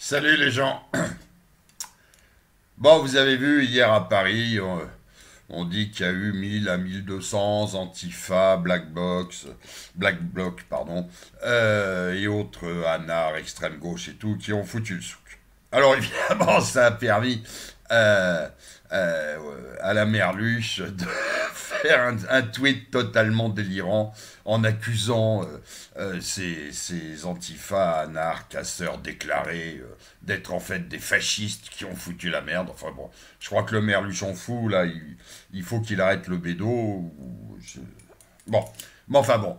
Salut les gens. Bon, vous avez vu hier à Paris, on dit qu'il y a eu 1000 à 1200 Antifa, Black Bloc, pardon, et autres anards, extrême gauche et tout, qui ont foutu le souk. Alors évidemment, ça a permis euh, à la merluche de faire un tweet totalement délirant en accusant ces antifa, anards, casseurs déclarés d'être en fait des fascistes qui ont foutu la merde. Enfin bon, je crois que le merluche en fout, là, il faut qu'il arrête le bédo. Bon, mais enfin bon,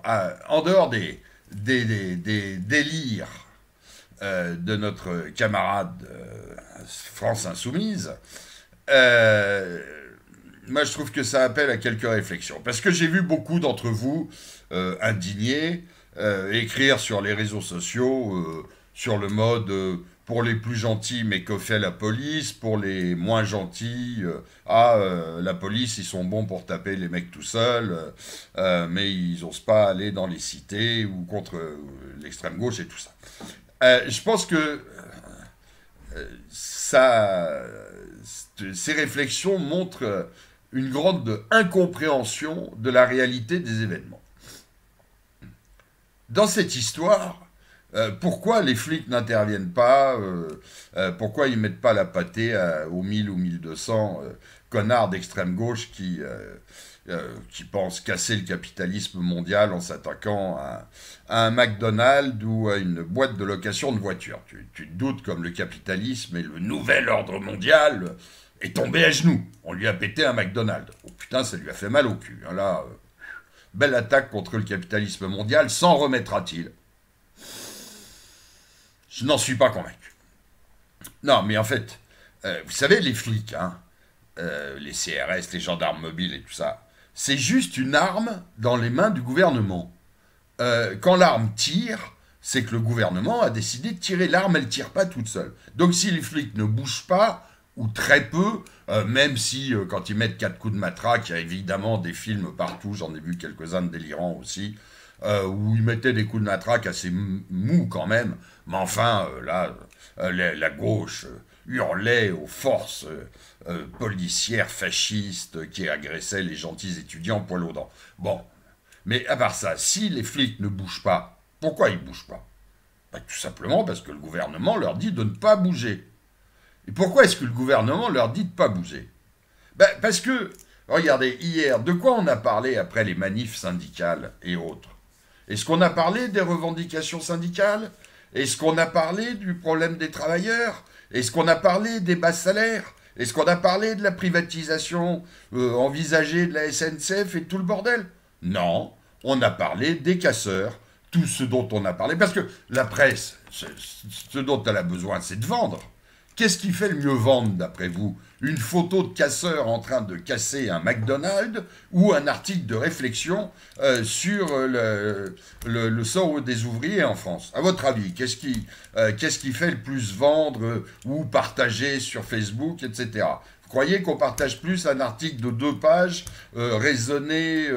en dehors des délires de notre camarade France Insoumise, euh, moi je trouve que ça appelle à quelques réflexions. Parce que j'ai vu beaucoup d'entre vous indignés écrire sur les réseaux sociaux sur le mode pour les plus gentils, mais que fait la police? Pour les moins gentils, la police, ils sont bons pour taper les mecs tout seuls, mais ils n'osent pas aller dans les cités ou contre l'extrême gauche et tout ça. Je pense que ça, ces réflexions montrent une grande incompréhension de la réalité des événements. Dans cette histoire, pourquoi les flics n'interviennent pas, pourquoi ils mettent pas la pâtée aux 1000 ou 1200 connards d'extrême gauche qui pensent casser le capitalisme mondial en s'attaquant à un McDonald's ou à une boîte de location de voitures. Tu te doutes comme le capitalisme et le nouvel ordre mondial est tombé à genoux. On lui a pété un McDonald's. Oh putain, ça lui a fait mal au cul. Hein, là, belle attaque contre le capitalisme mondial, s'en remettra-t-il? Je n'en suis pas convaincu. Non, mais en fait, vous savez, les flics, hein, les CRS, les gendarmes mobiles et tout ça, c'est juste une arme dans les mains du gouvernement. Quand l'arme tire, c'est que le gouvernement a décidé de tirer. L'arme, elle tire pas toute seule. Donc si les flics ne bougent pas, ou très peu, même si quand ils mettent 4 coups de matraque, il y a évidemment des films partout, j'en ai vu quelques-uns de délirants aussi, où ils mettaient des coups de matraque assez mous quand même, mais enfin, là, la gauche hurlait aux forces policières fascistes qui agressaient les gentils étudiants poil aux dents. Bon, mais à part ça, si les flics ne bougent pas, pourquoi ils ne bougent pas? Ben, tout simplement parce que le gouvernement leur dit de ne pas bouger. Et pourquoi est-ce que le gouvernement leur dit de ne pas bouger? Ben, parce que, regardez, hier, de quoi on a parlé après les manifs syndicales et autres? Est-ce qu'on a parlé des revendications syndicales? Est-ce qu'on a parlé du problème des travailleurs? Est-ce qu'on a parlé des bas salaires? Est-ce qu'on a parlé de la privatisation envisagée de la SNCF et tout le bordel? Non, on a parlé des casseurs, tout ce dont on a parlé. Parce que la presse, ce dont elle a besoin, c'est de vendre. Qu'est-ce qui fait le mieux vendre, d'après vous? Une photo de casseur en train de casser un McDonald's ou un article de réflexion sur le sort des ouvriers en France? À votre avis, qu'est-ce qui fait le plus vendre ou partager sur Facebook, etc.? Vous croyez qu'on partage plus un article de 2 pages, raisonné,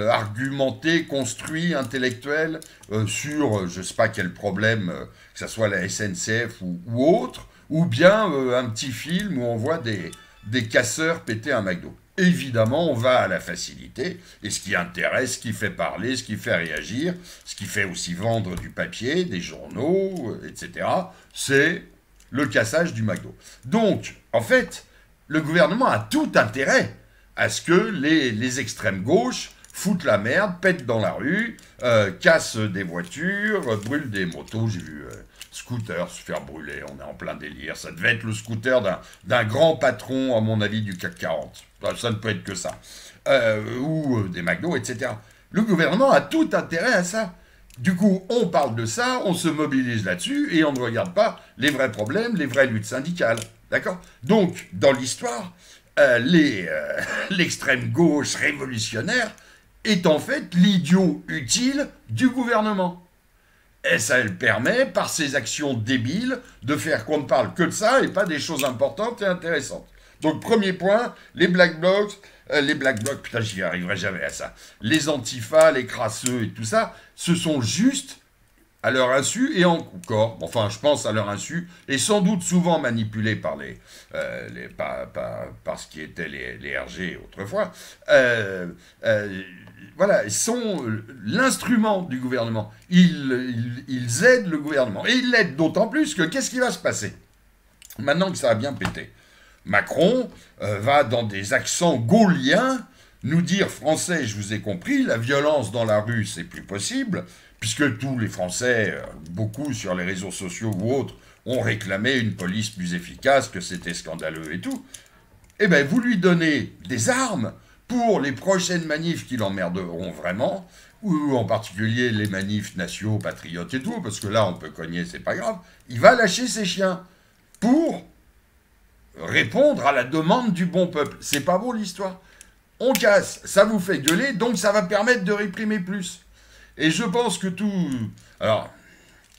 argumenté, construit, intellectuel, sur je ne sais pas quel problème, que ce soit la SNCF ou autre, ou bien un petit film où on voit des casseurs péter un McDo? Évidemment, on va à la facilité, et ce qui intéresse, ce qui fait parler, ce qui fait réagir, ce qui fait aussi vendre du papier, des journaux, etc., c'est le cassage du McDo. Donc, en fait, le gouvernement a tout intérêt à ce que les extrêmes gauches foutent la merde, pètent dans la rue, cassent des voitures, brûlent des motos. J'ai vu scooter se faire brûler, on est en plein délire. Ça devait être le scooter d'un grand patron, à mon avis, du CAC 40. Ça ne peut être que ça. Ou des McDo, etc. Le gouvernement a tout intérêt à ça. Du coup, on parle de ça, on se mobilise là-dessus, et on ne regarde pas les vrais problèmes, les vraies luttes syndicales. D'accord? Donc, dans l'histoire, l'extrême gauche révolutionnaire est en fait l'idiot utile du gouvernement. Et ça elle permet, par ses actions débiles, de faire qu'on ne parle que de ça et pas des choses importantes et intéressantes. Donc, premier point, les Black Blocs, putain, j'y arriverai jamais à ça. Les antifas, les crasseux et tout ça, ce sont juste à leur insu, et encore, enfin je pense à leur insu, et sans doute souvent manipulés par par ce qui était les RG autrefois, voilà, ils sont l'instrument du gouvernement. Ils aident le gouvernement. Et ils l'aident d'autant plus que qu'est-ce qui va se passer maintenant que ça a bien pété? Macron va dans des accents gauliens nous dire: Français, je vous ai compris, la violence dans la rue, c'est plus possible, puisque tous les Français, beaucoup sur les réseaux sociaux ou autres, ont réclamé une police plus efficace, que c'était scandaleux et tout. Eh bien, vous lui donnez des armes pour les prochaines manifs qui l'emmerderont vraiment, ou en particulier les manifs nationaux, patriotes et tout, parce que là, on peut cogner, c'est pas grave. Il va lâcher ses chiens pour répondre à la demande du bon peuple. C'est pas beau l'histoire. On casse, ça vous fait gueuler, donc ça va permettre de réprimer plus. Et je pense que tout... Alors,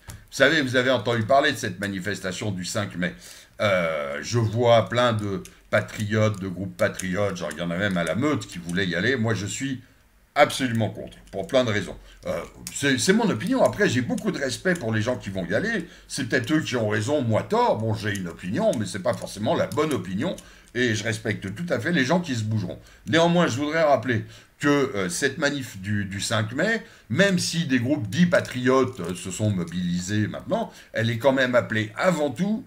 vous savez, vous avez entendu parler de cette manifestation du 5 mai. Je vois plein de patriotes, de groupes patriotes, genre il y en a même à la Meute qui voulaient y aller. Moi, je suis absolument contre, pour plein de raisons. C'est mon opinion. Après, j'ai beaucoup de respect pour les gens qui vont y aller. C'est peut-être eux qui ont raison, moi tort. Bon, j'ai une opinion, mais c'est pas forcément la bonne opinion. Et je respecte tout à fait les gens qui se bougeront. Néanmoins, je voudrais rappeler que cette manif du 5 mai, même si des groupes dits patriotes se sont mobilisés maintenant, elle est quand même appelée avant tout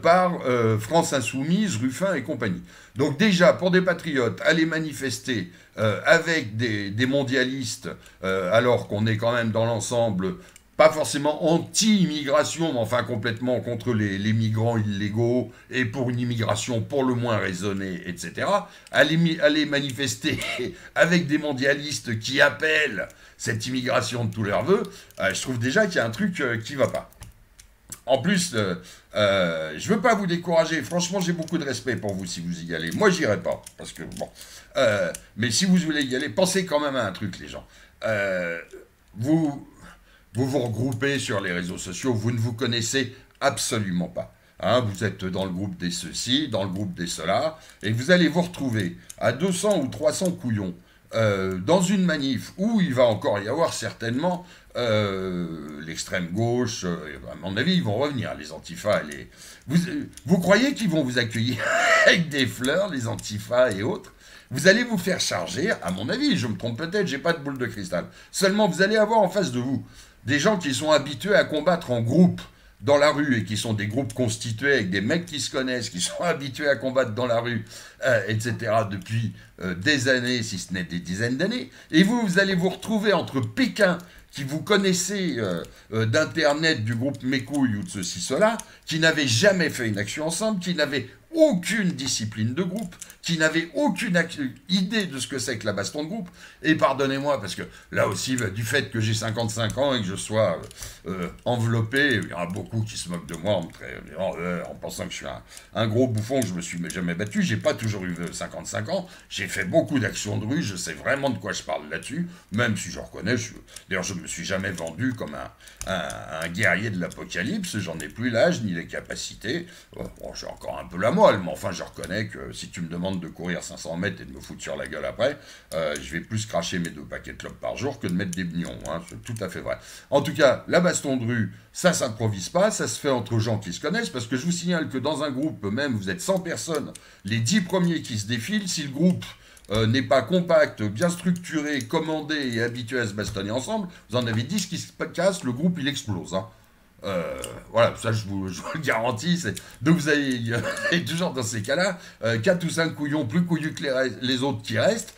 par France Insoumise, Ruffin et compagnie. Donc déjà, pour des patriotes, aller manifester avec des mondialistes, alors qu'on est quand même dans l'ensemble pas forcément anti-immigration, mais enfin complètement contre les migrants illégaux et pour une immigration pour le moins raisonnée, etc. Aller manifester avec des mondialistes qui appellent cette immigration de tous leurs voeux, je trouve déjà qu'il y a un truc qui va pas. En plus, je veux pas vous décourager. Franchement, j'ai beaucoup de respect pour vous si vous y allez. Moi, j'irai pas, parce que bon. Mais si vous voulez y aller, pensez quand même à un truc, les gens. Vous vous regroupez sur les réseaux sociaux, vous ne vous connaissez absolument pas. Hein, vous êtes dans le groupe des ceux-ci, dans le groupe des ceux-là, et vous allez vous retrouver à 200 ou 300 couillons dans une manif où il va encore y avoir certainement l'extrême gauche. À mon avis, ils vont revenir, les antifas. Vous croyez qu'ils vont vous accueillir avec des fleurs, les antifas et autres? Vous allez vous faire charger, à mon avis, je me trompe peut-être, j'ai pas de boule de cristal. Seulement, vous allez avoir en face de vous des gens qui sont habitués à combattre en groupe dans la rue et qui sont des groupes constitués avec des mecs qui se connaissent, qui sont habitués à combattre dans la rue, etc. depuis des années, si ce n'est des dizaines d'années. Et vous allez vous retrouver entre Pékin, qui vous connaissez d'Internet, du groupe Mécouille ou de ceci, cela, qui n'avaient jamais fait une action ensemble, qui n'avaient aucune discipline de groupe, qui n'avaient aucune idée de ce que c'est que la baston de groupe. Et pardonnez-moi, parce que là aussi, du fait que j'ai 55 ans et que je sois enveloppé, il y en a beaucoup qui se moquent de moi en pensant que je suis un gros bouffon, que je me suis jamais battu. J'ai pas toujours eu 55 ans. J'ai fait beaucoup d'actions de rue. Je sais vraiment de quoi je parle là-dessus, même si je reconnais. D'ailleurs, je me suis jamais vendu comme un guerrier de l'apocalypse. J'en ai plus l'âge ni les capacités. Bon, j'ai encore un peu la moelle, mais enfin, je reconnais que si tu me demandes de courir 500 mètres et de me foutre sur la gueule après, je vais plus cracher mes 2 paquets de clopes par jour que de mettre des bignons. Hein, c'est tout à fait vrai. En tout cas, la baston de rue, ça s'improvise pas, ça se fait entre gens qui se connaissent, parce que je vous signale que dans un groupe, même vous êtes 100 personnes, les 10 premiers qui se défilent, si le groupe n'est pas compact, bien structuré, commandé et habitué à se bastonner ensemble, vous en avez 10 qui se cassent, le groupe il explose. Hein. Voilà, ça je vous le garantis. Donc vous avez toujours dans ces cas-là 4 ou 5 couillons plus couillus que les autres qui restent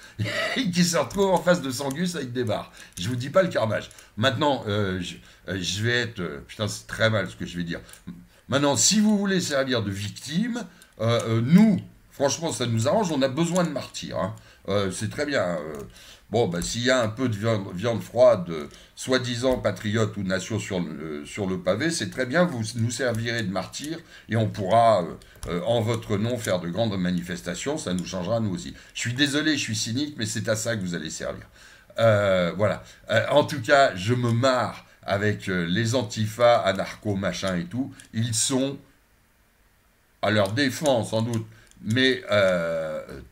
et qui se retrouvent en face de Sangus avec des barres. Je vous dis pas le carnage. Maintenant, je vais être... putain, c'est très mal ce que je vais dire. Maintenant, si vous voulez servir de victime, nous, franchement, ça nous arrange. On a besoin de martyrs. Hein. C'est très bien. Bon, bah, s'il y a un peu de viande froide, soi-disant patriote ou nation sur le pavé, c'est très bien, vous nous servirez de martyrs et on pourra, en votre nom, faire de grandes manifestations, ça nous changera nous aussi. Je suis désolé, je suis cynique, mais c'est à ça que vous allez servir. Voilà. En tout cas, je me marre avec les antifas, anarcho, machin et tout. Ils sont, à leur défense sans doute, mais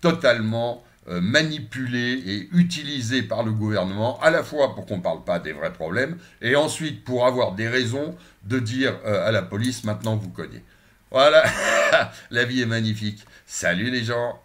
totalement... manipulée et utilisée par le gouvernement, à la fois pour qu'on ne parle pas des vrais problèmes, et ensuite pour avoir des raisons de dire à la police, maintenant vous cognez. Voilà, la vie est magnifique. Salut les gens.